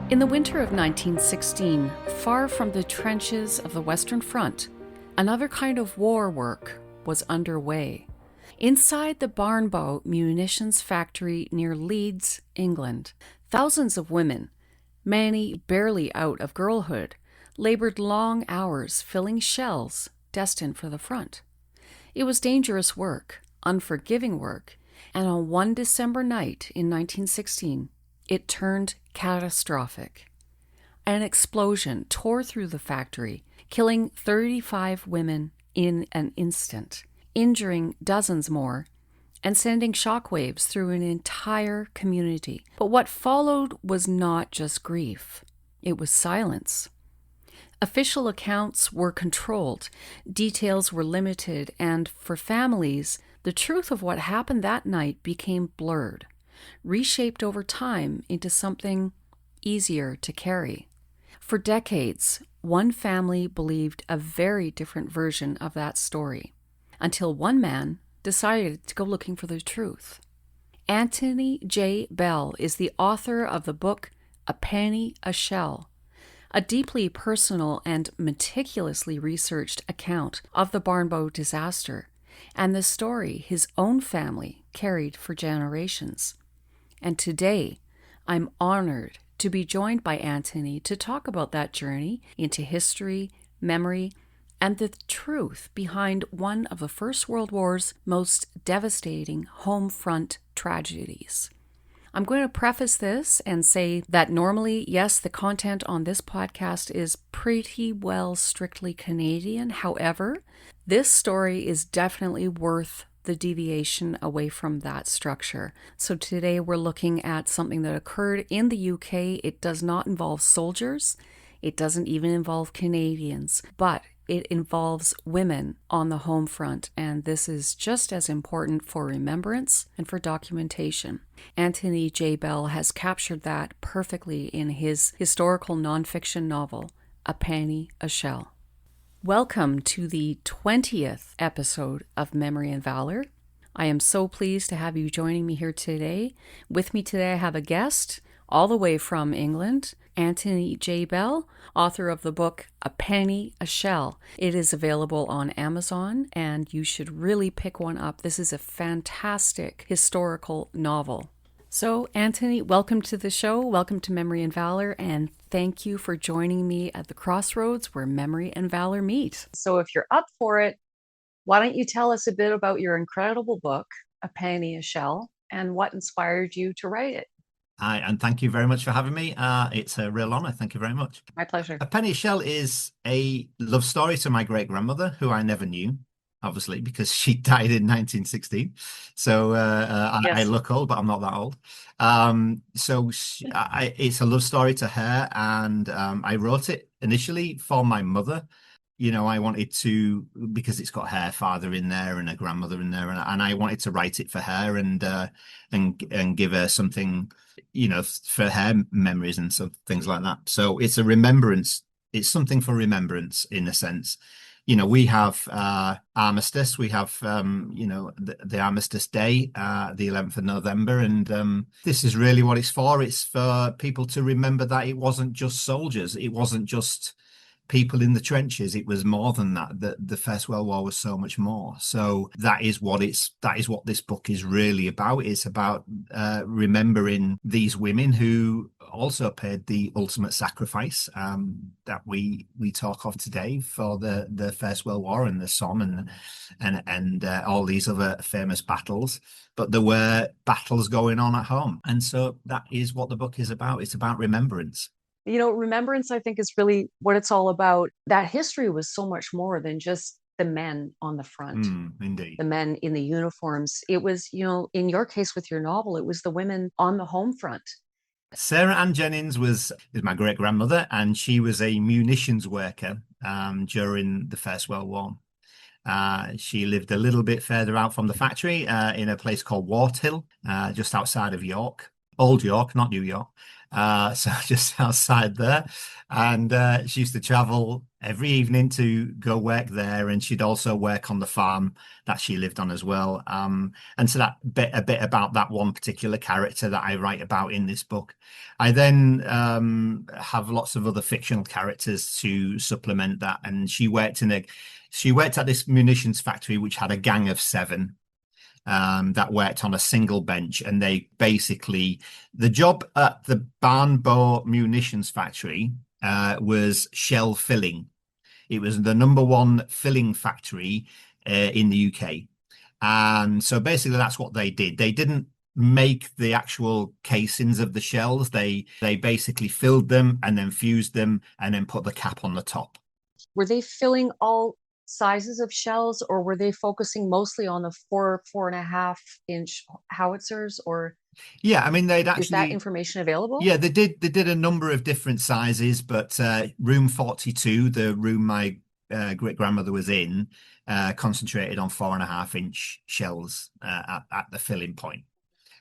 In the winter of 1916, far from the trenches of the Western Front, another kind of war work was underway. Inside the Barnbow Munitions Factory near Leeds, England, thousands of women, many barely out of girlhood, labored long hours filling shells destined for the front. It was dangerous work, unforgiving work, and on one December night in 1916, it turned catastrophic. An explosion tore through the factory, killing 35 women in an instant, injuring dozens more, and sending shockwaves through an entire community. But what followed was not just grief, it was silence. Official accounts were controlled, details were limited, and for families, the truth of what happened that night became blurred, reshaped over time into something easier to carry. For decades, one family believed a very different version of that story, until one man decided to go looking for the truth. Antony J is the author of the book A Penny, a Shell, a deeply personal and meticulously researched account of the Barnbow disaster and the story his own family carried for generations. And today, I'm honored to be joined by Antony to talk about that journey into history, memory, and the truth behind one of the First World War's most devastating home front tragedies. I'm going to preface this and say that normally, yes, the content on this podcast is pretty well strictly Canadian. However, this story is definitely worth the deviation away from that structure. So today we're looking at something that occurred in the UK. It does not involve soldiers. It doesn't even involve Canadians, but it involves women on the home front, and this is just as important for remembrance and for documentation. Antony J. has captured that perfectly in his historical nonfiction novel, A Penny, a Shell. Welcome to the 20th episode of Memory and Valour. I am so pleased to have you joining me here today. With me today I have a guest all the way from England, Antony J. author of the book A Penny, a Shell. It is available on Amazon, and you should really pick one up. This is a fantastic historical novel. So, Antony, welcome to the show. Welcome to Memory and Valour, and thank you for joining me at the crossroads where memory and valor meet. So, if you're up for it, why don't you tell us a bit about your incredible book, A Penny, a Shell, and what inspired you to write it? Hi, and thank you very much for having me. It's a real honor. Thank you very much. My pleasure. A Penny Shell is a love story to my great-grandmother, who I never knew, obviously, because she died in 1916. So I look old, but I'm not that old. It's a love story to her, and I wrote it initially for my mother. You know, I wanted to, because it's got her father in there and a grandmother in there, and I wanted to write it for her and give her something, you know, for her memories and some things like that. So it's a remembrance. It's something for remembrance in a sense. You know, we have armistice. We have, the Armistice Day, the 11th of November. And this is really what it's for. It's for people to remember that it wasn't just soldiers. It wasn't just people in the trenches. It was more than that. The First World War was so much more. So that is what this book is really about. It's about remembering these women who also paid the ultimate sacrifice that we talk of today for the First World War and the Somme and all these other famous battles. But there were battles going on at home. And so that is what the book is about. It's about remembrance. You know, remembrance, I think, is really what it's all about. That history was so much more than just the men on the front, indeed. The men in the uniforms. It was, you know, in your case with your novel, it was the women on the home front. Sarah Ann Jennings is my great-grandmother, and she was a munitions worker during the First World War. She lived a little bit further out from the factory in a place called Warthill, just outside of York. Old York, not New York. So just outside there. And she used to travel every evening to go work there, and she'd also work on the farm that she lived on as well. And so that a bit about that one particular character that I write about in this book. I then have lots of other fictional characters to supplement that. And she worked at this munitions factory which had a gang of seven that worked on a single bench, and they basically the job at the Barnbow Munitions Factory was shell filling. It was the number one filling factory in the UK, and so basically that's what they did. They didn't make the actual casings of the shells. They basically filled them and then fused them and then put the cap on the top. Were they filling all sizes of shells, or were they focusing mostly on the 4.5 inch howitzers, or Yeah, I mean they'd is that actually information available? yeah, they did a number of different sizes, but room 42, the room my great grandmother was in, concentrated on 4.5 inch shells at the filling point.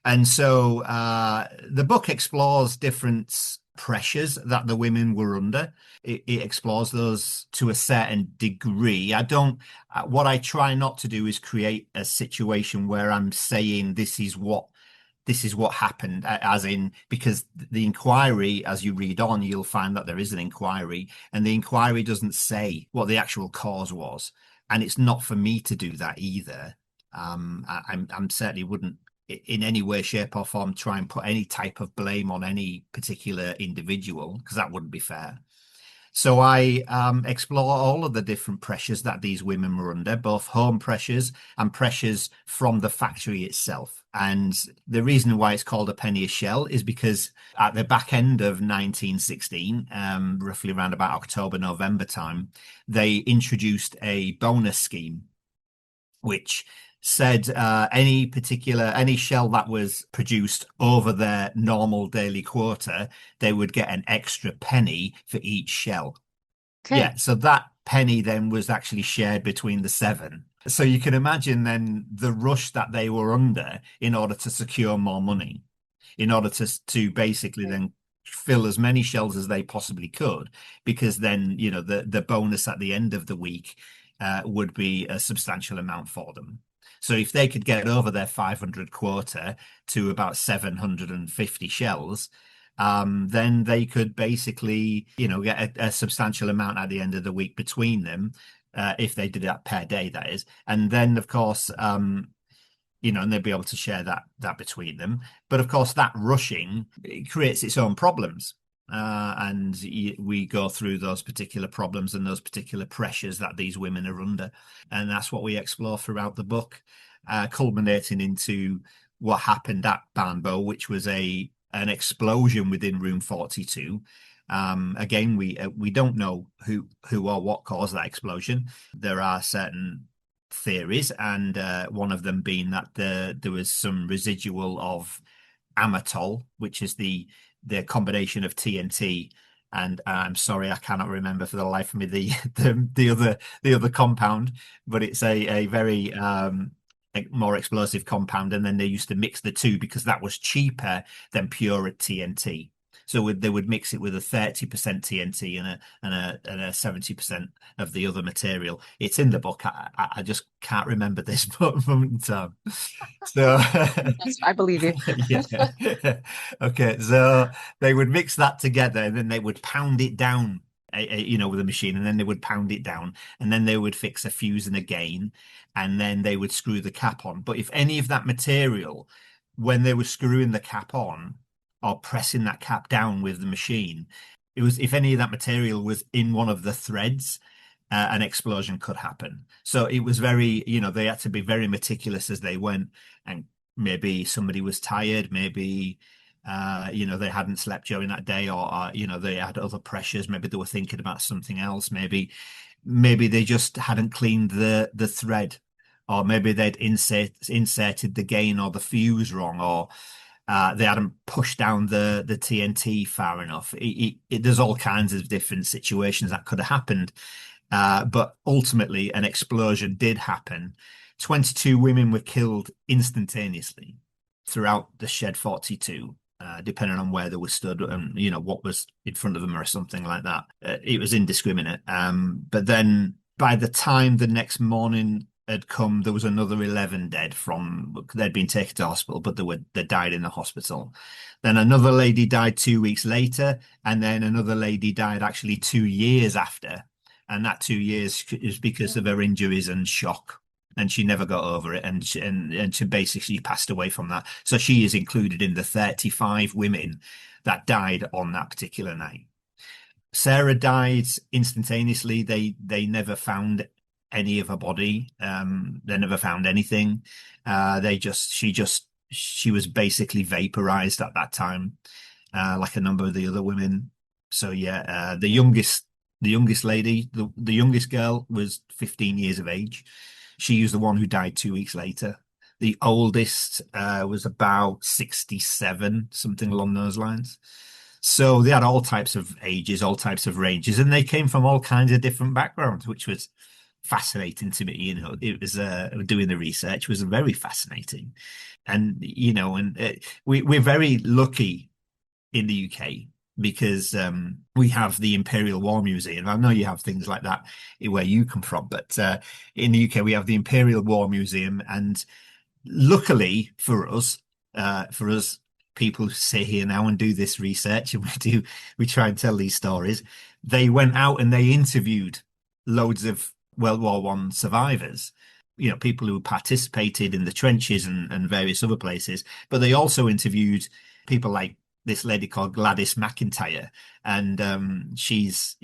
And so the book explores different pressures that the women were under. It explores those to a certain degree. What I try not to do is create a situation where I'm saying this is what happened, as in, because the inquiry, as you read on, you'll find that there is an inquiry, and the inquiry doesn't say what the actual cause was. And it's not for me to do that either. I'm certainly wouldn't in any way, shape, or form try and put any type of blame on any particular individual, because that wouldn't be fair. So I explore all of the different pressures that these women were under, both home pressures and pressures from the factory itself. And the reason why it's called a penny a shell is because at the back end of 1916, roughly around about October, November time, they introduced a bonus scheme, which said any shell that was produced over their normal daily quota, they would get an extra penny for each shell. Yeah, Okay. so that penny then was actually shared between the seven. So you can imagine then the rush that they were under in order to secure more money, in order to basically Okay. then fill as many shells as they possibly could, because then, the bonus at the end of the week would be a substantial amount for them. So if they could get over their 500 quota to about 750 shells, then they could basically, get a substantial amount at the end of the week between them, if they did that per day, that is. And then, of course, and they'd be able to share that between them. But of course, that rushing, it creates its own problems. And we go through those particular problems and those particular pressures that these women are under. And that's what we explore throughout the book, culminating into what happened at Barnbow, which was an explosion within room 42. Again, we don't know who or what caused that explosion. There are certain theories, and one of them being that there was some residual of amatol, which is the combination of TNT and I'm sorry, I cannot remember for the life of me the other compound, but it's a very more explosive compound, and then they used to mix the two because that was cheaper than pure TNT. So they would mix it with a 30% TNT and a 70% of the other material. It's in the book. I just can't remember this moment in time. So I believe you. yeah. Okay. So they would mix that together, and then they would pound it down, with a machine, and then they would pound it down, and then they would fix a fuse and again, and then they would screw the cap on. But if any of that material, when they were screwing the cap on or pressing that cap down with the machine, if any of that material was in one of the threads, an explosion could happen. So it was very, they had to be very meticulous as they went. And maybe somebody was tired, maybe they hadn't slept during that day, or they had other pressures, maybe they were thinking about something else, maybe they just hadn't cleaned the thread, or maybe they'd inserted the gain or the fuse wrong, or they hadn't pushed down the TNT far enough. There's all kinds of different situations that could have happened, but ultimately an explosion did happen. 22 women were killed instantaneously throughout the Shed 42. depending on where they were stood and what was in front of them or something like that. It was indiscriminate. But then by the time the next morning had come, there was another 11 dead from they'd been taken to hospital, but they died in the hospital. Then another lady died 2 weeks later, and then another lady died actually 2 years after. And that 2 years is because of her injuries and shock. And she never got over it, and she basically passed away from that. So she is included in the 35 women that died on that particular night. Sarah died instantaneously. They never found any of her body. They never found anything. She was basically vaporized at that time, like a number of the other women. So yeah, the youngest lady, the youngest girl was 15 years of age. She was the one who died 2 weeks later. The oldest was about 67, something along those lines. So they had all types of ages, all types of ranges, and they came from all kinds of different backgrounds, which was fascinating to me. It was doing the research was very fascinating, and we're very lucky in the UK because we have the Imperial War Museum. I know you have things like that where you come from, but in the UK we have the Imperial War Museum, and luckily for us people who sit here now and do this research and we try and tell these stories. They went out and they interviewed loads of World War One survivors, people who participated in the trenches and various other places. But they also interviewed people like this lady called Gladys McIntyre, and she's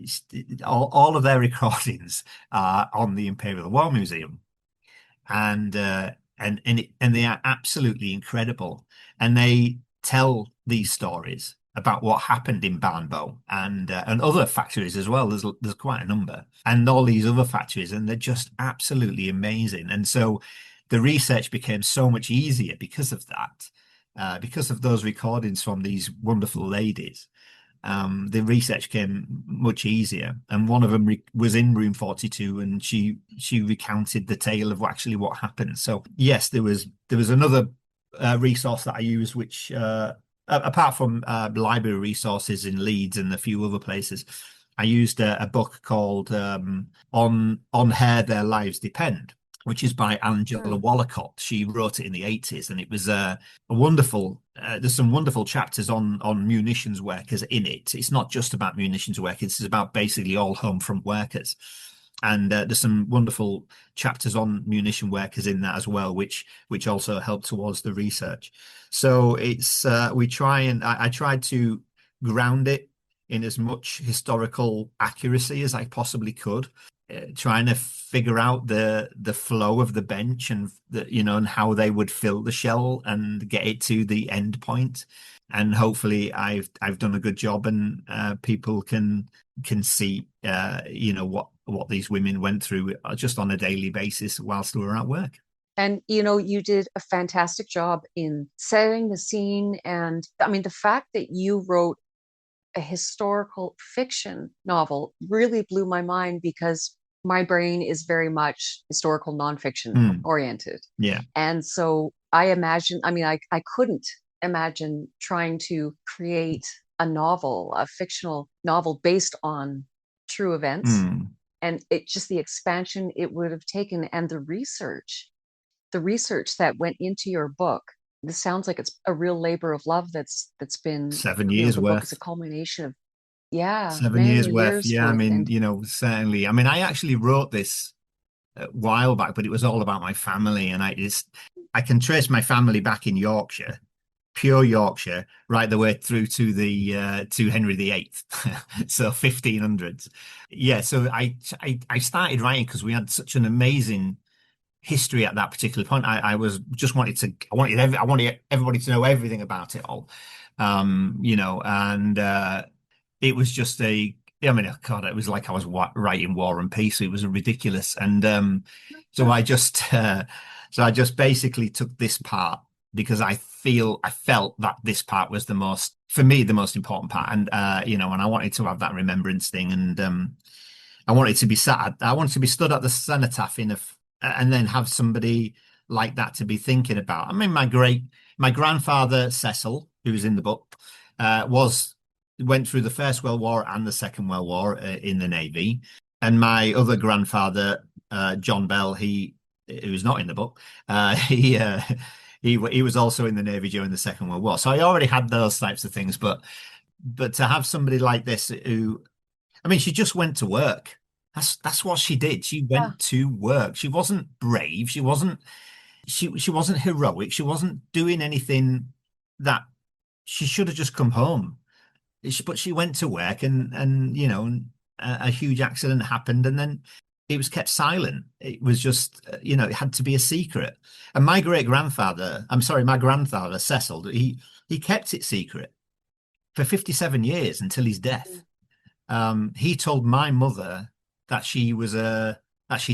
all of their recordings are on the Imperial War Museum, and they are absolutely incredible, and they tell these stories about what happened in Barnbow and other factories as well. There's quite a number, and all these other factories, and they're just absolutely amazing. And so the research became so much easier because of that, because of those recordings from these wonderful ladies. The research came much easier, and one of them was in room 42, and she recounted the tale of what happened. So yes, there was another resource that I used, which apart from library resources in Leeds and a few other places, I used a book called "On Hair Their Lives Depend," which is by Angela Wallacott. She wrote it in the 80s, and it was a wonderful. There's some wonderful chapters on munitions workers in it. It's not just about munitions workers; it's about basically all home front workers. And there's some wonderful chapters on munition workers in that as well, which also help towards the research. So it's I tried to ground it in as much historical accuracy as I possibly could, trying to figure out the flow of the bench and and how they would fill the shell and get it to the end point. And hopefully I've done a good job, and people can see what these women went through just on a daily basis whilst we were at work. And you did a fantastic job in setting the scene. And I mean, the fact that you wrote a historical fiction novel really blew my mind, because my brain is very much historical nonfiction oriented. Yeah. And so I couldn't imagine trying to create a fictional novel based on true events. And it just, the expansion it would have taken, and the research that went into your book. This sounds like it's a real labor of love that's been 7 years the worth. book is a culmination of 7 years worth. Yeah, I mean, and certainly. I mean, I actually wrote this a while back, but it was all about my family, and I can trace my family back in Yorkshire, pure Yorkshire, right the way through to the to Henry VIII, so 1500s. Yeah, so I started writing because we had such an amazing history at that particular point. I wanted everybody to know everything about it all, and it was just I mean, oh God, it was like I was writing War and Peace. It was ridiculous, and so I just basically took this part because I felt that this part was for me the most important part, and and I wanted to have that remembrance thing, and I wanted to be stood at the cenotaph and then have somebody like that to be thinking about. I mean, my grandfather Cecil, who was in the book, was went through the First World War and the Second World War in the Navy. And my other grandfather, John Bell, who was not in the book, he was also in the Navy during the Second World War. So I already had those types of things, but to have somebody like this who, I mean, she just went to work. That's what she did. She went to work. She wasn't brave. She wasn't heroic. She wasn't doing anything that she should have just come home. But she went to work, and you know, a huge accident happened, and then it was kept silent. It was just, you know, it had to be a secret. And my grandfather Cecil, he kept it secret for 57 years until his death. He told my mother that she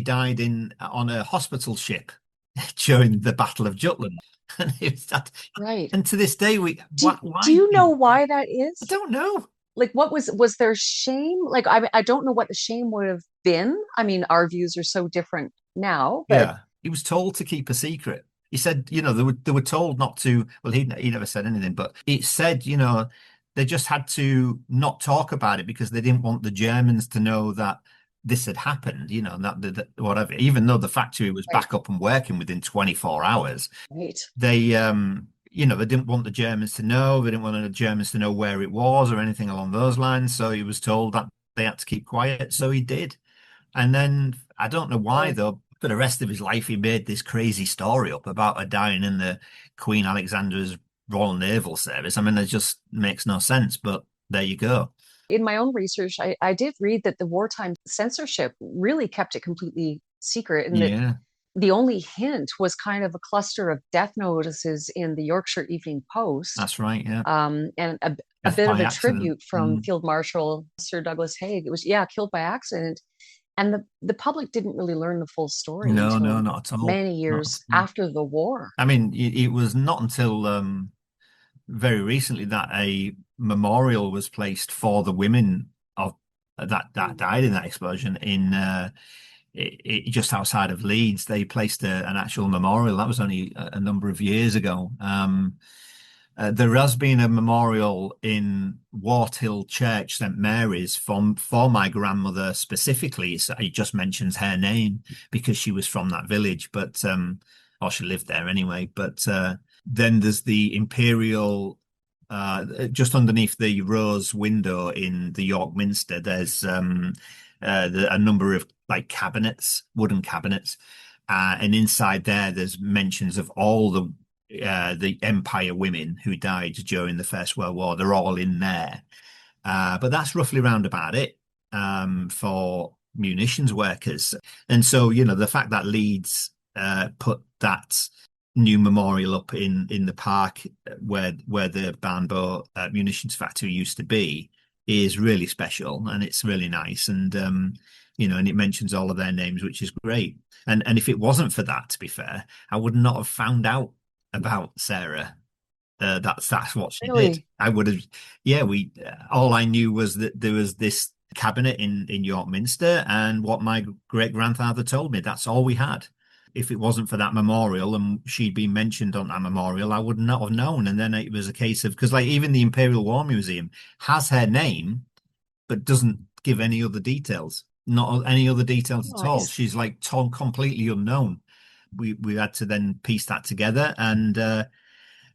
died on a hospital ship during the Battle of Jutland. And it was that, Right. and to this day, why do you know why that is? I don't know. Like, what was there shame? Like, I don't know what the shame would have been. I mean, our views are so different now, but yeah, he was told to keep a secret. He said, you know, they were told not to. Well, he never said anything, but it said, you know, they just had to not talk about it because they didn't want the Germans to know that this had happened, you know, that whatever, even though the factory was back up and working within 24 hours. Right. They, you know, they didn't want the Germans to know. They didn't want the Germans to know where it was or anything along those lines. So he was told that they had to keep quiet. So he did. And then I don't know why, though, for the rest of his life, he made this crazy story up about her dying in the Queen Alexandra's Royal Naval Service. I mean, it just makes no sense, but there you go. In my own research, I did read that the wartime censorship really kept it completely secret, and that the only hint was kind of a cluster of death notices in the Yorkshire Evening Post. That's right, yeah. And a bit of a tribute from Field Marshal Sir Douglas Haig. It was, killed by accident. And the public didn't really learn the full story until not at all. Many years after the war. I mean, it was not until very recently that a memorial was placed for the women of that died in that explosion in just outside of Leeds. They placed an actual memorial. That was only a number of years ago. There has been a memorial in Warthill Church, St Mary's, for my grandmother specifically. It just mentions her name because she was from that village, but or she lived there anyway. But then there's the Imperial, just underneath the rose window in the York Minster. There's a number of like cabinets, wooden cabinets, and inside there's mentions of all the Empire women who died during the First World War. They're all in there. But that's roughly round about it for munitions workers. And so, you know, the fact that Leeds put that new memorial up in the park where the Barnbow Munitions Factory used to be is really special, and it's really nice. And you know, and it mentions all of their names, which is great. And if it wasn't for that, to be fair, I would not have found out about Sarah. That's what she did. I would have, all I knew was that there was this cabinet in York Minster, and what my great grandfather told me. That's all we had. If it wasn't for that memorial and she'd been mentioned on that memorial, I would not have known. And then it was a case of, because like even the Imperial War Museum has her name, but doesn't give any other details, not any other details at all. She's like completely unknown. We had to then piece that together, and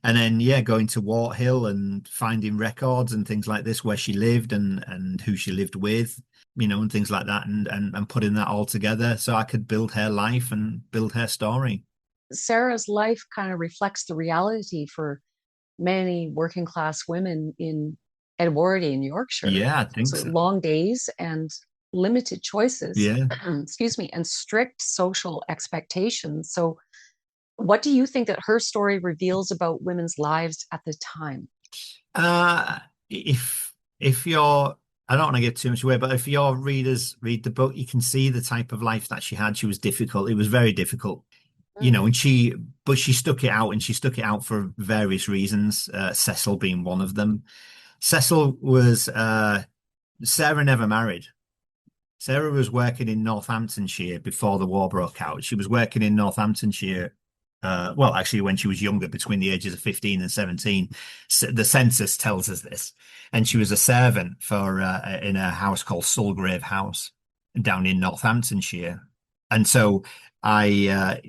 then going to Warthill and finding records and things like this where she lived and who she lived with, you know, and things like that, and putting that all together so I could build her life and build her story. Sarah's life kind of reflects the reality for many working class women in Edwardian Yorkshire. Yeah, I think so. Long days and limited choices, excuse me, and strict social expectations. So what do you think that her story reveals about women's lives at the time? If you're, I don't want to give too much away, but if your readers read the book, you can see the type of life that she had. She was difficult. It was very difficult, you know, and she stuck it out, and she stuck it out for various reasons, Cecil being one of them. Cecil was, Sarah never married. Sarah was working in Northamptonshire before the war broke out. She was working in Northamptonshire well, actually, when she was younger, between the ages of 15 and 17. The census tells us this. And she was a servant for in a house called Sulgrave House down in Northamptonshire. And so and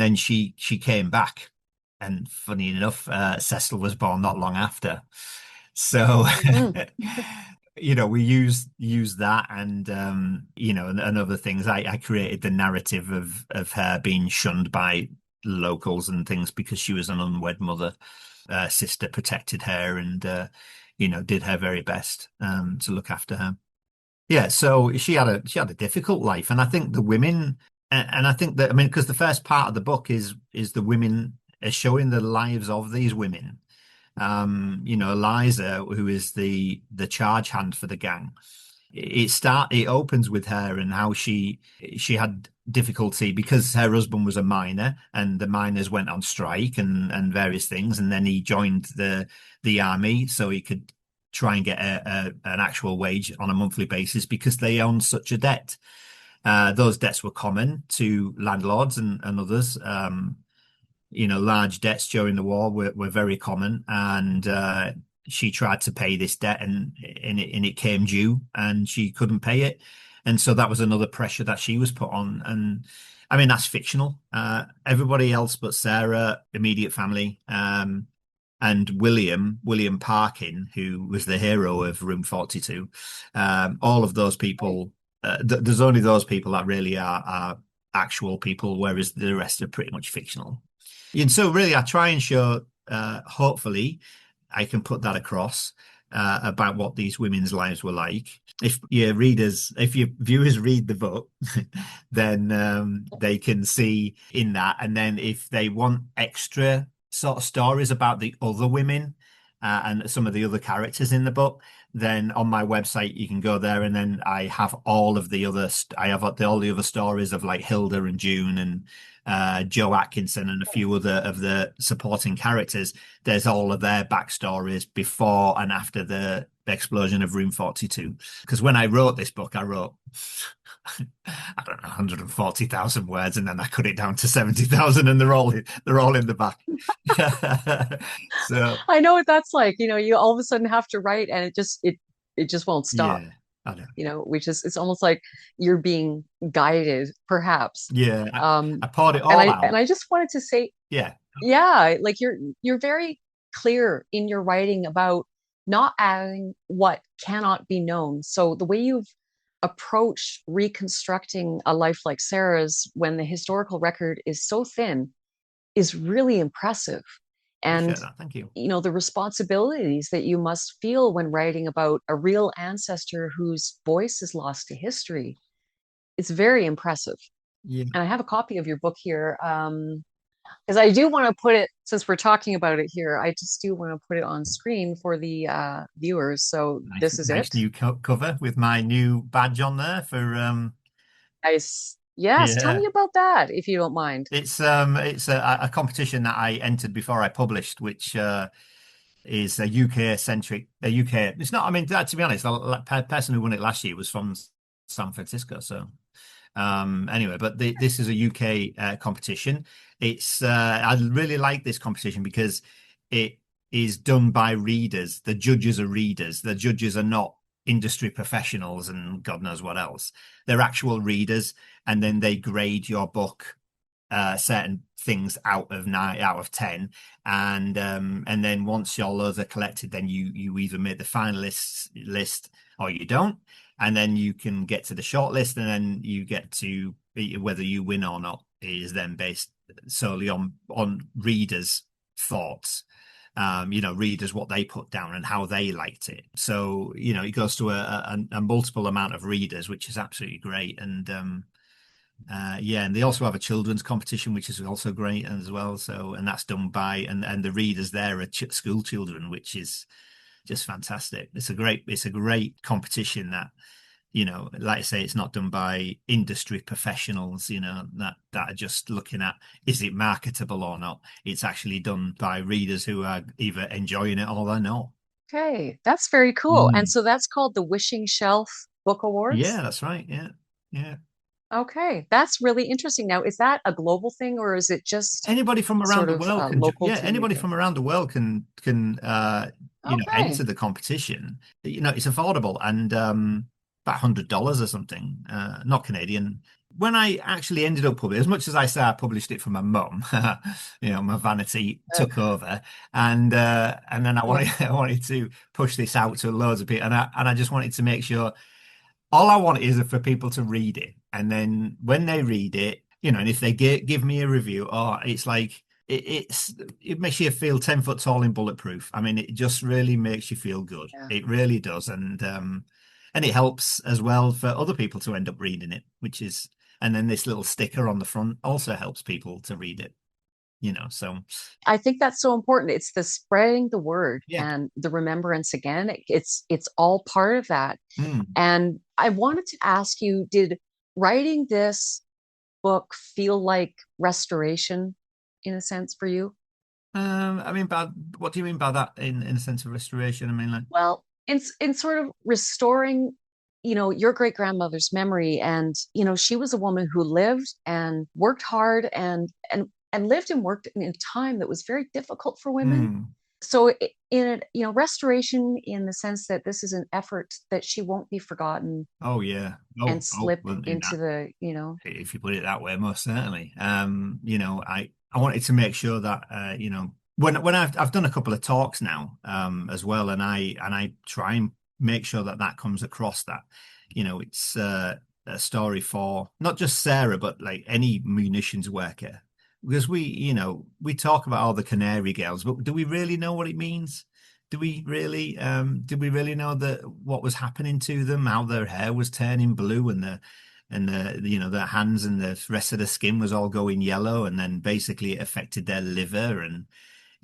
then she came back. And funny enough, Cecil was born not long after. So, Mhm. we use that, and and other things. I created the narrative of her being shunned by locals and things because she was an unwed mother. Sister protected her and did her very best to look after her. Yeah, so she had a difficult life, and I think the women, and I think that, I mean, because the first part of the book is the women, is showing the lives of these women. Eliza, who is the charge hand for the gang, it opens with her and how she had difficulty because her husband was a miner and the miners went on strike and various things, and then he joined the army so he could try and get an actual wage on a monthly basis because they owned such a debt. Those debts were common to landlords and others. Large debts during the war were very common, and she tried to pay this debt, and it came due, and she couldn't pay it, and so that was another pressure that she was put on. And I mean, that's fictional. Everybody else but Sarah, immediate family, and William Parkin, who was the hero of Room 42, all of those people. There's only those people that really are actual people, whereas the rest are pretty much fictional. And so really I try and show, hopefully I can put that across, about what these women's lives were like. If your viewers read the book, then they can see in that. And then if they want extra sort of stories about the other women, and some of the other characters in the book, then on my website you can go there, and then I have all the other stories of like Hilda and June and Joe Atkinson and a few other of the supporting characters. There's all of their backstories before and after the explosion of Room 42. Because when I wrote this book, I wrote I don't know, 140,000 words, and then I cut it down to 70,000, and they're all in the back. So I know what that's like. You all of a sudden have to write and it just won't stop. yeah, I know. Which is, it's almost like you're being guided, perhaps. Yeah, Um, I poured it and all I out. just wanted to say, Yeah, yeah, like you're very clear in your writing about not adding what cannot be known. So the way you've approached reconstructing a life like Sarah's when the historical record is so thin is really impressive. And appreciate that. Thank you. the responsibilities that you must feel when writing about a real ancestor whose voice is lost to history, it's very impressive. Yeah. And I have a copy of your book here, because I do want to put it, since we're talking about it here, I just do want to put it on screen for the viewers. So Nice, this is it. nice new cover with my new badge on there for Nice. Yes, tell yeah. me about that if you don't mind. It's a competition that I entered before I published, which is a UK centric, a UK. It's not. I mean, to be honest, the person who won it last year was from San Francisco. So anyway, but this is a UK competition. I really like this competition because it is done by readers. The judges are readers. The judges are not industry professionals and God knows what else. They're actual readers, and then they grade your book, certain things out of 9 out of 10, and then once your loads are collected, then you either make the finalists list or you don't, and then you can get to the short list, and then you get to whether you win or not is then based solely on readers' thoughts. Readers what they put down and how they liked it. So it goes to a multiple amount of readers, which is absolutely great. And yeah, and they also have a children's competition, which is also great as well. So, and that's done by and the readers there are school children, which is just fantastic. It's a great competition that, like I say, it's not done by industry professionals, that are just looking at, is it marketable or not? It's actually done by readers who are either enjoying it or they're not. Okay, that's very cool. And Mm. so that's called the Wishing Shelf Book Yeah, Awards. that's right. Yeah. Yeah. Okay, that's really interesting. Now, is that a global thing or is it just Anybody from around sort the of world can, local yeah, to the anybody UK? from around the world can Okay. enter the competition. It's affordable and about $100 or something, not Canadian. When I actually ended up publishing, as much as I say I published it for my mum, my vanity took over, and then I Yeah. wanted I wanted to push this out to loads of people, and I just wanted to make sure all I want is for people to read it, and then when they read it, and if they give me a review, it's like it makes you feel 10 foot tall in bulletproof. I mean, it just really makes you feel good. Yeah. It really does, and it helps as well for other people to end up reading it, and then this little sticker on the front also helps people to read it. So I think that's so important. It's the spreading the word yeah. and the remembrance again. It's all part of that. Mm. And I wanted to ask you, did writing this book feel like restoration in a sense for you? I mean, what do you mean by that in a sense of restoration? I mean, like, Well, in sort of restoring, your great grandmother's memory, and she was a woman who lived and worked hard and lived and worked in a time that was very difficult for women. mm, So in restoration in the sense that this is an effort that she won't be forgotten oh yeah, and slip well, into the, if you put it that way, most certainly. I wanted to make sure that when I've done a couple of talks now as well, and I try and make sure that comes across that it's a story for not just Sarah but like any munitions worker, because we talk about all the canary girls, but do we really know what it means? Did we really know that what was happening to them, how their hair was turning blue and their hands and the rest of the skin was all going yellow, and then basically it affected their liver, and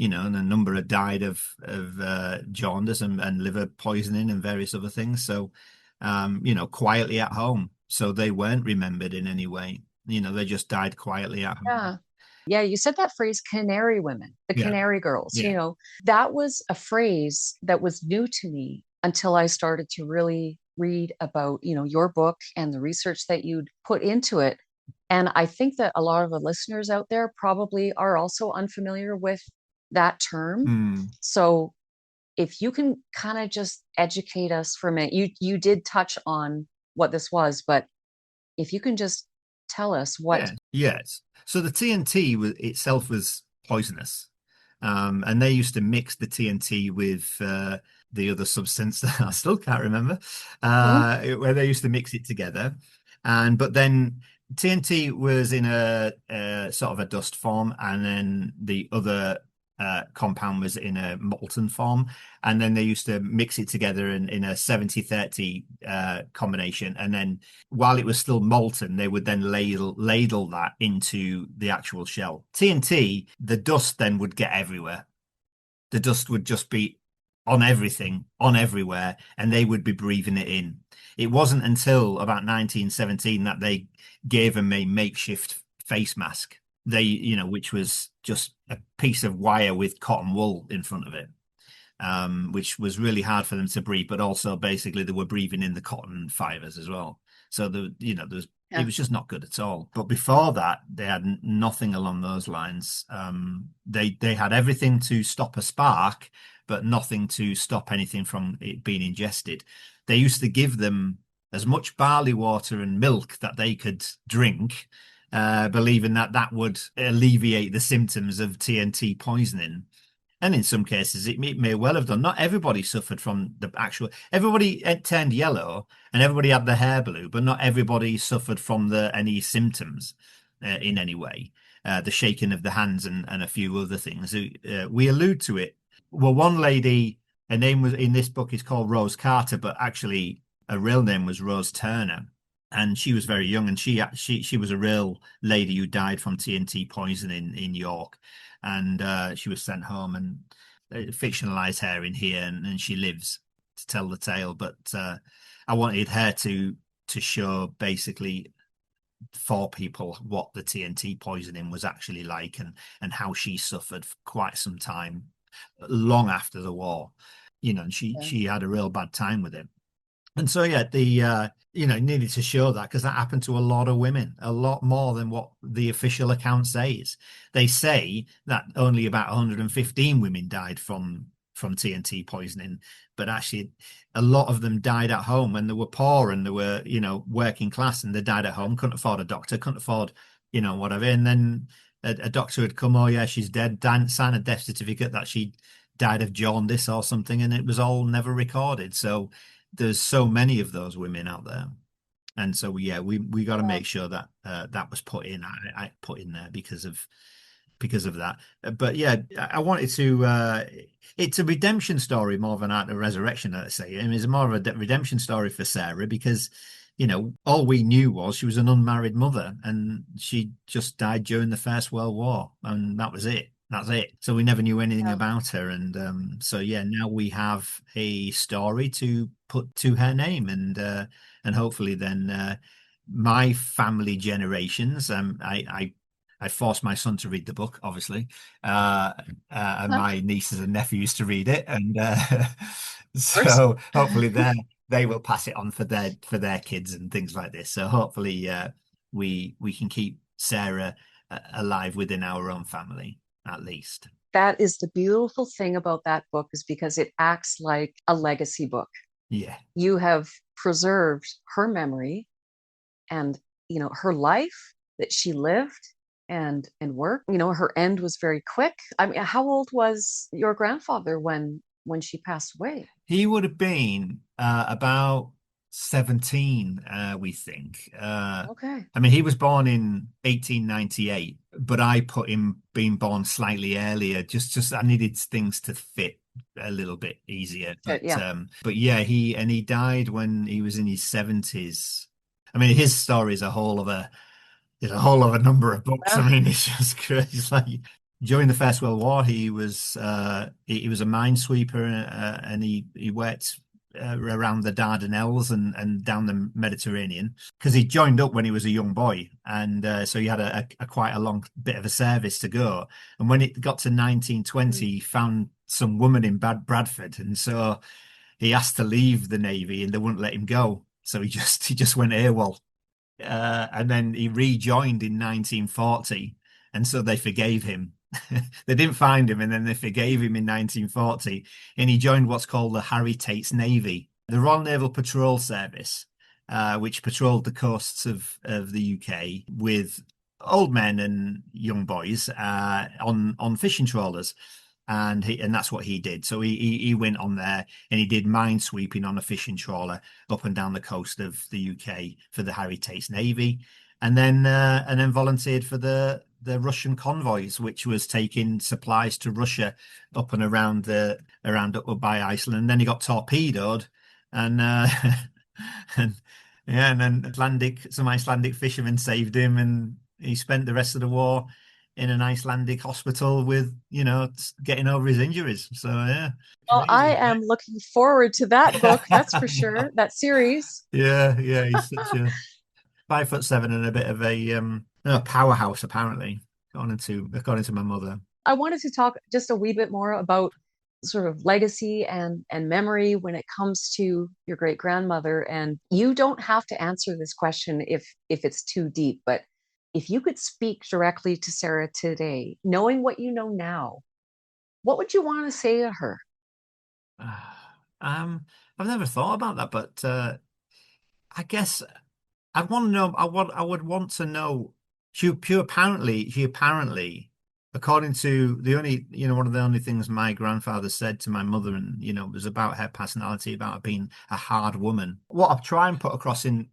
a number had died of jaundice and liver poisoning and various other things. So quietly at home. So they weren't remembered in any way. They just died quietly at home. yeah. Yeah, you said that phrase, canary women, the Yeah. canary girls. Yeah. That was a phrase that was new to me until I started to really read about, your book and the research that you'd put into it. And I think that a lot of the listeners out there probably are also unfamiliar with that term. Hmm. So if you can kind of just educate us for a minute, you did touch on what this was, but if you can just tell us what. Yeah. Yes. So the TNT itself was poisonous. And they used to mix the TNT with the other substance that I still can't remember, Mhm. where they used to mix it together. But then TNT was in a sort of a dust form, and then the other compound was in a molten form. And then they used to mix it together in a 70-30 combination. And then while it was still molten, they would then ladle that into the actual shell. TNT, the dust then would get everywhere. The dust would just be on everything, on everywhere, and they would be breathing it in. It wasn't until about 1917 that they gave them a makeshift face mask. Which was just a piece of wire with cotton wool in front of it, which was really hard for them to breathe, but also basically they were breathing in the cotton fibers as well. So it Yeah. was just not good at all. But before that, they had nothing along those lines. They had everything to stop a spark, but nothing to stop anything from it being ingested. They used to give them as much barley water and milk that they could drink, believing that would alleviate the symptoms of TNT poisoning. And in some cases, it may well have done. Not everybody suffered from the actual. Everybody turned yellow and everybody had their hair blue, but not everybody suffered from any symptoms in any way. The shaking of the hands and a few other things. We allude to it. Well, one lady, her name was in this book is called Rose Carter, but actually her real name was Rose Turner. And she was very young, and she was a real lady who died from TNT poisoning in York, and she was sent home, and fictionalized her in here, and she lives to tell the tale. But I wanted her to show basically for people what the TNT poisoning was actually like, and how she suffered for quite some time, long after the war, and she Yeah. had a real bad time with it. And so yeah, needed to show that, because that happened to a lot of women, a lot more than what the official account says. They say that only about 115 women died from TNT poisoning, but actually a lot of them died at home when they were poor and they were, working class, and they died at home, couldn't afford a doctor, couldn't afford, whatever. And then a doctor would come, oh yeah, she's dead, sign a death certificate that she died of jaundice or something, and it was all never recorded. So there's so many of those women out there, and so yeah, we got to make sure that that was put in. I put in there because of that. But yeah, I wanted to. It's a redemption story more than a resurrection. Let's say, I mean, it's more of a redemption story for Sarah, because all we knew was she was an unmarried mother, and she just died during the First World War, and that was it. That's it. So we never knew anything Yeah. about her. And so yeah, now we have a story to put to her name, and hopefully then my family generations. I forced my son to read the book, obviously, and Huh? my nieces and nephews to read it, and Of course. so hopefully they will pass it on for their kids and things like this. So hopefully we can keep Sarah alive within our own family at least. That is the beautiful thing about that book, is because it acts like a legacy book. Yeah. You have preserved her memory and, her life that she lived and worked. Her end was very quick. I mean, how old was your grandfather when she passed away? He would have been about 17, we think. Okay. I mean, he was born in 1898, but I put him being born slightly earlier. Just I needed things to fit a little bit easier. Yeah. But yeah, he died when he was in his 70s. I mean, his story is a whole of a number of books. I Well, mean, it's just crazy. It's like during the First World War, he was a minesweeper, and he worked around the Dardanelles and down the Mediterranean, because he joined up when he was a young boy, and so he had a quite a long bit of a service to go. And when it got to 1920, he found some woman in Bradford, and so he asked to leave the Navy, and they wouldn't let him go. So he just went AWOL, and then he rejoined in 1940, and so they forgave him. They didn't find him, and then they forgave him in 1940, and he joined what's called the Harry Tate's Navy, the Royal Naval Patrol Service, which patrolled the coasts of the UK with old men and young boys on fishing trawlers. And that's what he did. So he went on there and he did mine sweeping on a fishing trawler up and down the coast of the UK for the Harry Tate's Navy, and then volunteered for the Russian convoys, which was taking supplies to Russia up and around up by Iceland. And then he got torpedoed, and and yeah, and then some Icelandic fishermen saved him, and he spent the rest of the war in an Icelandic hospital with, getting over his injuries. So yeah, well, I crazy. am looking forward to that book, that's for I know. sure. That series. Yeah, yeah, he's such a 5'7" and a bit of a powerhouse, apparently, according to my mother. I wanted to talk just a wee bit more about sort of legacy and memory when it comes to your great grandmother. And you don't have to answer this question if it's too deep, but if you could speak directly to Sarah today, knowing what you know now, what would you want to say to her? I've never thought about that, but I guess I'd want to know. I would want to know. She apparently, according to the only, one of the only things my grandfather said to my mother, and was about her personality, about her being a hard woman. What I try and put across in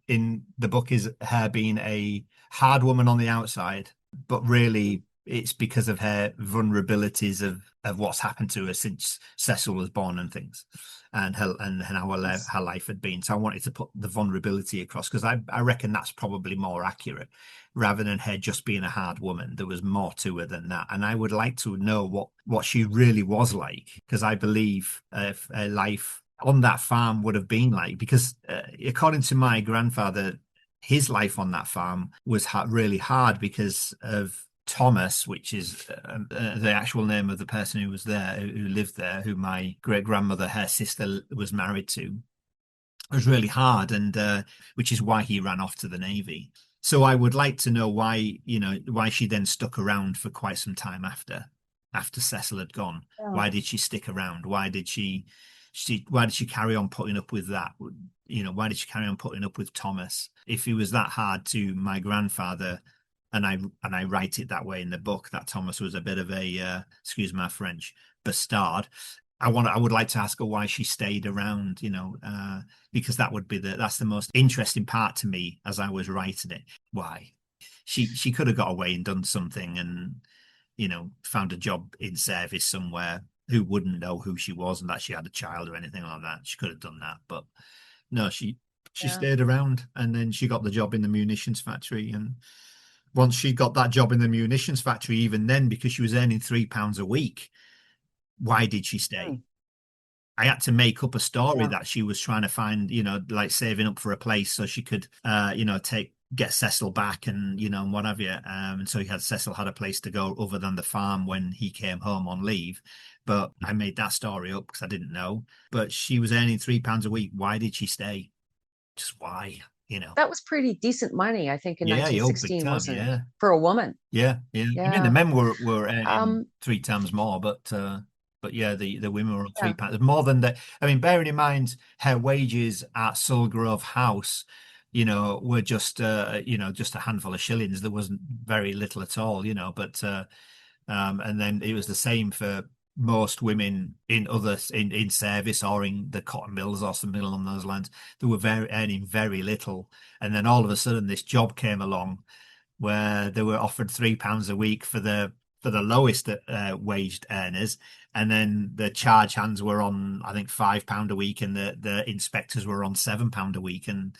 the book is her being a hard woman on the outside, but really it's because of her vulnerabilities of what's happened to her since Cecil was born and things, and how Yes. her life had been. So I wanted to put the vulnerability across, because I reckon that's probably more accurate, rather than her just being a hard woman. There was more to her than that, and I would like to know what she really was like, because I believe her life on that farm would have been like, because according to my grandfather, his life on that farm was really hard because of Thomas, which is the actual name of the person who was there, who lived there, who my great grandmother, her sister, was married to. was really hard, and which is why he ran off to the Navy. So I would like to know why, why she then stuck around for quite some time after Cecil had gone. Yeah. Why did she stick around? Why did she carry on putting up with that? Why did she carry on putting up with Thomas? If he was that hard to my grandfather, and I write it that way in the book, that Thomas was a bit of a excuse my French, bastard. I would like to ask her why she stayed around, because that's the most interesting part to me as I was writing it. Why? She could have got away and done something and, found a job in service somewhere. Who wouldn't know who she was and that she had a child or anything like that? She could have done that, but no, she Yeah. stayed around, and then she got the job in the munitions factory. And once she got that job in the munitions factory, even then, because she was earning £3 a week, why did she stay? Mm. I had to make up a story Yeah. that she was trying to find, like saving up for a place so she could, get Cecil back and, and what have you. And so Cecil had a place to go other than the farm when he came home on leave. But I made that story up because I didn't know. But she was earning £3 a week. Why did she stay? Just why? That was pretty decent money, I think, in Yeah, big 1916, time. wasn't it? Yeah, For a woman. yeah. I mean, the Yeah. men were earning Um, 3 times more, but yeah, the women were on yeah. £3 more than that. I mean, bearing in mind her wages at Sulgrove House, were just just a handful of shillings. There wasn't very little at all, but and then it was the same for most women in service or in the cotton mills or something along those lines. They were earning very little, and then all of a sudden this job came along where they were offered £3 a week for the lowest waged earners, and then the charge hands were on, I think, £5 a week, and the inspectors were on £7 a week, and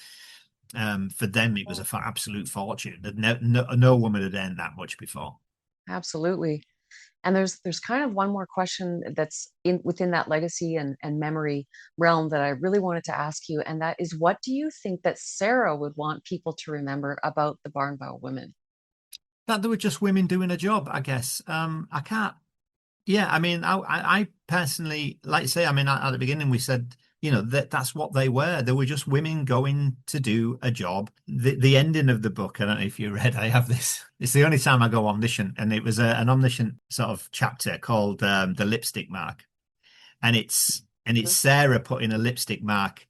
for them it was an absolute fortune. No woman had earned that much before. Absolutely. And there's kind of one more question that's in within that legacy and memory realm that I really wanted to ask you, and that is, what do you think that Sarah would want people to remember about the Barnbow women? That they were just women doing a job, I guess. I can't. Yeah, I mean, I personally, like I say, I mean, at the beginning we said, that's what they were. They were just women going to do a job. The ending of the book, I don't know if you read, I have this. It's the only time I go omniscient, and it was an omniscient sort of chapter called the lipstick mark, and it's Mhm. Sarah putting a lipstick mark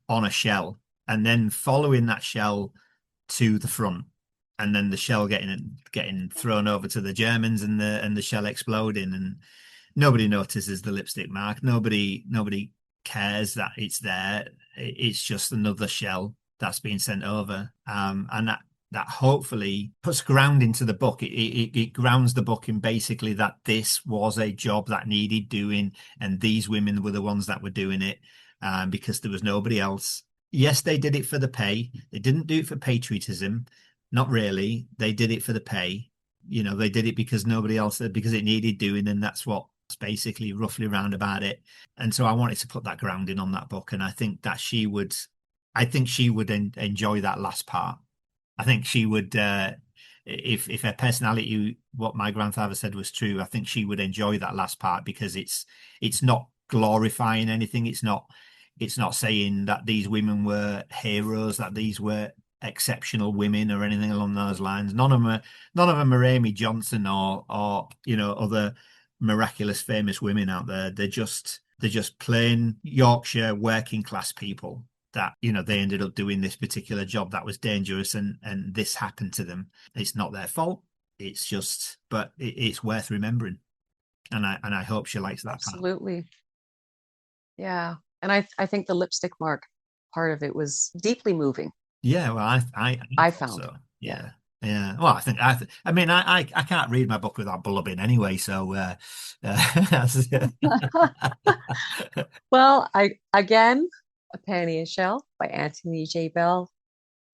on a shell, and then following that shell to the front, and then the shell getting thrown over to the Germans, and the shell exploding, and nobody notices the lipstick mark. Nobody cares that it's there. It's just another shell that's being sent over, and that hopefully puts ground into the book. It grounds the book in basically that this was a job that needed doing, and these women were the ones that were doing it, because there was nobody else. Yes, they did it for the pay. They didn't do it for patriotism. Not really. They did it for the pay. They did it because nobody else, because it needed doing, and that's what's basically roughly round about it. And so I wanted to put that grounding on that book, and I think she would enjoy that last part. I think she would, if her personality, what my grandfather said was true, I think she would enjoy that last part, because it's not glorifying anything. It's not saying that these women were heroes, that these were exceptional women or anything along those lines. None of them are Amy Johnson or other miraculous famous women out there. They're just plain Yorkshire working class people that they ended up doing this particular job that was dangerous, and this happened to them. It's not their fault. It's just, but it's worth remembering, and I hope she likes that part. Absolutely. Yeah. And I think the lipstick mark part of it was deeply moving, Yeah, well, I I thought found. so. Yeah. Yeah, yeah. Well, I mean, I can't read my book without blubbing anyway. So, Well, I again, A Penny and Shell by Antony J. Bell.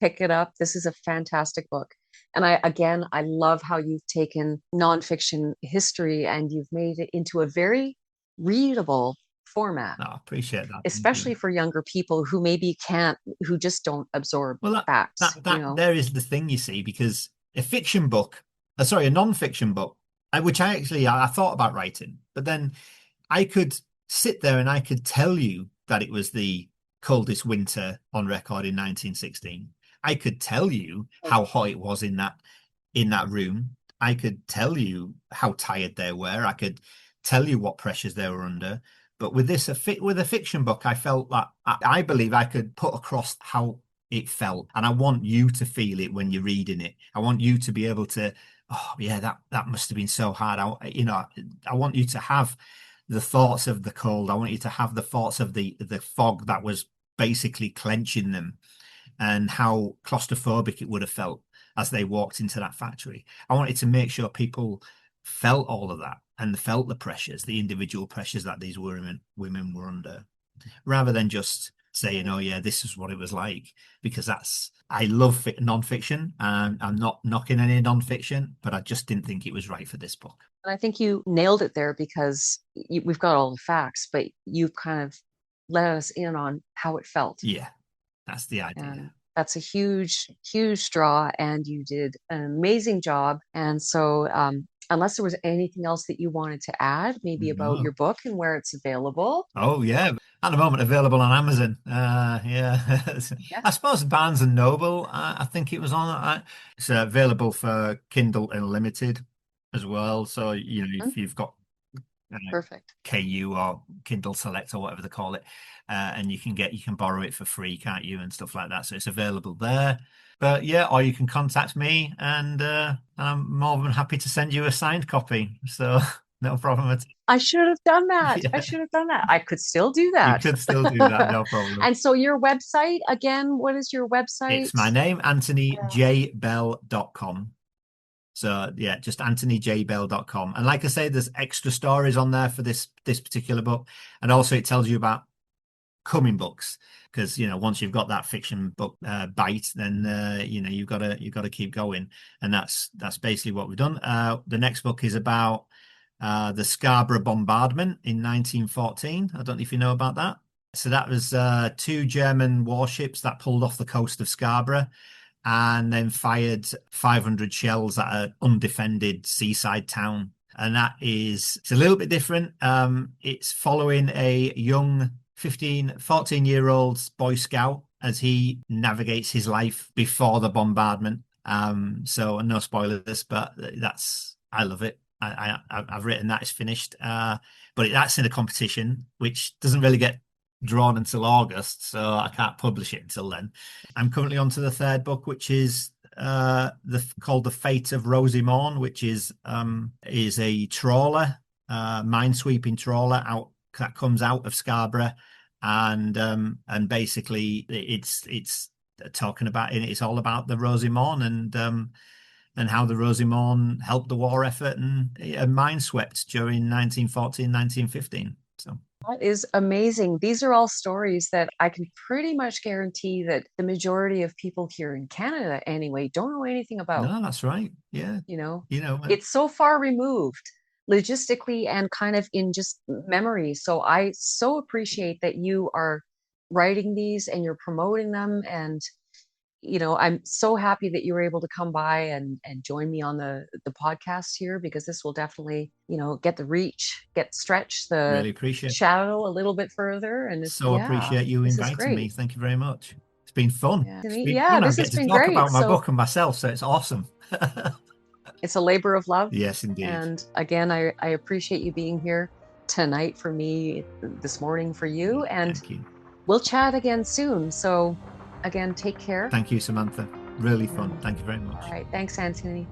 Pick it up. This is a fantastic book. And I love how you've taken nonfiction history and you've made it into a very readable format, no, I appreciate that. Thank you. especially for younger people who maybe can't, who just don't absorb Well, facts, there is the thing, you see, because a fiction book, sorry, a non-fiction book, which I thought about writing, but then I could sit there and I could tell you that it was the coldest winter on record in 1916. I could tell you how hot it was in that room. I could tell you how tired they were. I could tell you what pressures they were under. But with with a fiction book, I felt that I believe I could put across how it felt, and I want you to feel it when you're reading it. I want you to be able to, oh yeah, that must have been so hard. I want you to have the thoughts of the cold. I want you to have the thoughts of the fog that was basically clenching them, and how claustrophobic it would have felt as they walked into that factory. I wanted to make sure people felt all of that and felt the pressures, the individual pressures that these women were under, rather than just saying, oh yeah, this is what it was like. Because I love non-fiction, and I'm not knocking any non-fiction, but I just didn't think it was right for this book. And I think you nailed it there, because we've got all the facts, but you've kind of let us in on how it felt. Yeah, that's the idea. And that's a huge, huge draw, and you did an amazing job. And so, unless there was anything else that you wanted to add, maybe about your book and where it's available. Oh yeah, at the moment available on Amazon. Yeah. I suppose Barnes and Noble. I think it was on. It's available for Kindle Unlimited as well. So if you've got Perfect KU or Kindle Select or whatever they call it, and you can borrow it for free, can't you, and stuff like that. So it's available there. But yeah, or you can contact me, and I'm more than happy to send you a signed copy. So no problem at all. I should have done that. Yeah. I should have done that. I could still do that. You could still do that, no problem. And so your website, again, what is your website? It's my name, AntonyJBell.com. So yeah, just AntonyJBell.com. And like I say, there's extra stories on there for this particular book. And also it tells you about coming books, because once you've got that fiction book bite, then you've got to keep going. And that's basically what we've done. The next book is about the Scarborough bombardment in 1914. I don't know if you know about that. So that was 2 German warships that pulled off the coast of Scarborough and then fired 500 shells at an undefended seaside town. And it's a little bit different. It's following a young 14-year-old Boy Scout as he navigates his life before the bombardment. So no spoilers, but I love it. I've written that, it's finished. But that's in a competition, which doesn't really get drawn until August, so I can't publish it until then. I'm currently on to the 3rd book, which is called The Fate of Rosie Morn, which is a trawler, minesweeping trawler that comes out of Scarborough, and basically it's talking about it. It's all about the Rosie Morn and how the Rosie Morn helped the war effort and mineswept during 1914, 1915. So that is amazing. These are all stories that I can pretty much guarantee that the majority of people here in Canada, anyway, don't know anything about. No, that's right. Yeah. It's so far removed logistically and kind of in just memory. So I so appreciate that you are writing these and you're promoting them. And I'm so happy that you were able to come by and join me on the podcast here, because this will definitely, get the reach, stretch the really appreciate shadow a little bit further. And appreciate you inviting me. Thank you very much. It's been fun. Yeah, this has been great. About my book and myself, so it's awesome. It's a labor of love. Yes, indeed. And again, I appreciate you being here tonight for me, this morning for you. And thank you. We'll chat again soon. So again, take care. Thank you, Samantha. Really fun. Thank you very much. All right. Thanks, Antony.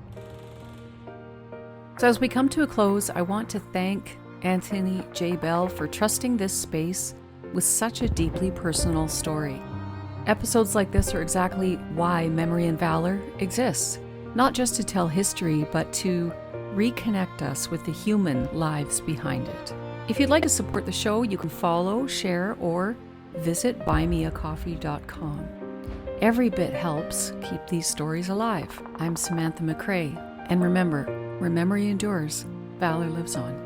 So as we come to a close, I want to thank Antony J. Bell for trusting this space with such a deeply personal story. Episodes like this are exactly why Memory and Valour exists. Not just to tell history, but to reconnect us with the human lives behind it. If you'd like to support the show, you can follow, share, or visit buymeacoffee.com. Every bit helps keep these stories alive. I'm Samantha McCrae, and remember, where memory endures, valor lives on.